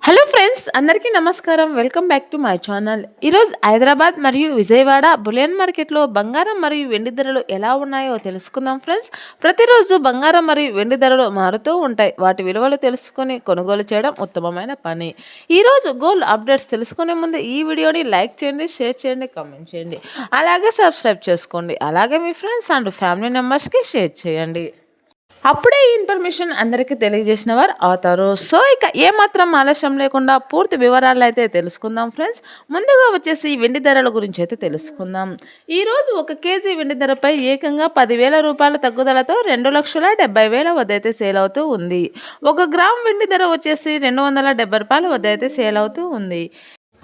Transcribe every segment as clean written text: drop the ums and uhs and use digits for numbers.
Hello friends, అందరికీ నమస్కారం. Welcome back to my channel. ఈరోజు హైదరాబాద్ మరియు విజయవాడ బులియన్ మార్కెట్లో బంగారం మరియు వెండి ధరలు ఎలా ఉన్నాయో తెలుసుకుందాం ఫ్రెండ్స్. ప్రతిరోజు బంగారం మరియు వెండి ధరలు మారుతూ ఉంటాయి. వాటి విలువలు తెలుసుకొని కొనుగోలు చేయడం ఉత్తమమైన పని. ఈరోజు గోల్డ్ అప్డేట్స్ తెలుసుకునే ముందు ఈ వీడియోని లైక్ చేయండి, షేర్ చేయండి, కామెంట్ చేయండి. అలాగే సబ్స్క్రైబ్ చేసుకోండి. అలాగే మీ ఫ్రెండ్స్ అండ్ ఫ్యామిలీ మెంబర్స్కి షేర్ చేయండి. అప్పుడే ఈ ఇన్ఫర్మేషన్ అందరికీ తెలియజేసిన వారు అవుతారు. సో ఇక ఏమాత్రం ఆలస్యం లేకుండా పూర్తి వివరాలు అయితే తెలుసుకుందాం ఫ్రెండ్స్. ముందుగా వచ్చేసి వెండి ధరల గురించి అయితే తెలుసుకుందాం. ఈరోజు 1 కేజీ వెండి ధరపై ఏకంగా 10,000 రూపాయల తగ్గుదలతో 2,70,000 వద్ద అయితే సేల్ అవుతూ ఉంది. 1 గ్రామ్ వెండి ధర వచ్చేసి 270 రూపాయల వద్ద అయితే సేల్ అవుతూ ఉంది.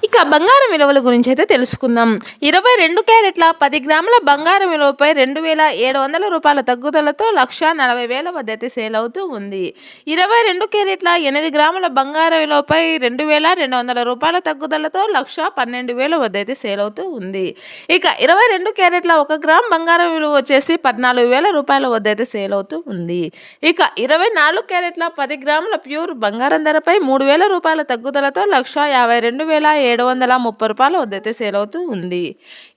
ఇక బంగారం విలువల గురించి అయితే తెలుసుకుందాం. 22 క్యారెట్ల 10 గ్రాముల బంగారం విలువపై 2,700 రూపాయల తగ్గుదలతో 1,40,000 వద్ద అయితే సేల్ అవుతూ ఉంది. 22 క్యారెట్ల 8 గ్రాముల బంగారం విలువపై 2,200 రూపాయల తగ్గుదలతో 1,12,000 వద్ద అయితే సేల్ అవుతూ ఉంది. ఇక 22 క్యారెట్ల 1 గ్రామ్ బంగారం విలువ వచ్చేసి 14,000 రూపాయల వద్ద అయితే సేల్ అవుతూ ఉంది. ఇక 24 క్యారెట్ల 10 గ్రాముల ప్యూర్ బంగారం ధరపై 3,000 రూపాయల తగ్గుదలతో 1,52,730 రూపాయల వద్ద అయితే సేల్ అవుతూ ఉంది.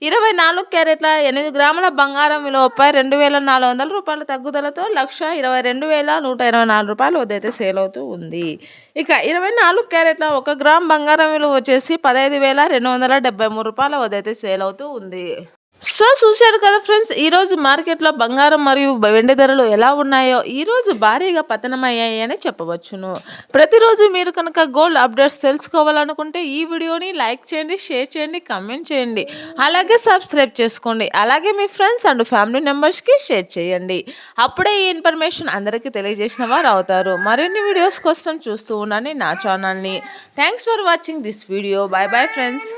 24 క్యారెట్ల 8 గ్రాముల బంగారం విలువపై 2,400 రూపాయల తగ్గుదలతో 1,22,124 రూపాయల వద్ద అయితే సేల్ అవుతూ ఉంది. ఇక 24 క్యారెట్ల 1 గ్రామ్ బంగారం విలువ వచ్చేసి 15,273 రూపాయల వద్ద అయితే సేల్ అవుతూ ఉంది. సో చూశారు కదా ఫ్రెండ్స్, ఈరోజు మార్కెట్లో బంగారం మరియు వెండి ధరలు ఎలా ఉన్నాయో ఈరోజు భారీగా పతనమయ్యాయి అని చెప్పవచ్చును. ప్రతిరోజు మీరు కనుక గోల్డ్ అప్డేట్స్ తెలుసుకోవాలనుకుంటే ఈ వీడియోని లైక్ చేయండి, షేర్ చేయండి, కామెంట్ చేయండి. అలాగే సబ్స్క్రైబ్ చేసుకోండి. అలాగే మీ ఫ్రెండ్స్ అండ్ ఫ్యామిలీ మెంబర్స్కి షేర్ చేయండి. అప్పుడే ఈ ఇన్ఫర్మేషన్ అందరికీ తెలియజేసిన వారు అవుతారు. మరిన్ని వీడియోస్ కోసం చూస్తూ ఉండండి నా ఛానల్ని. Thanks for watching this video. By bye friends.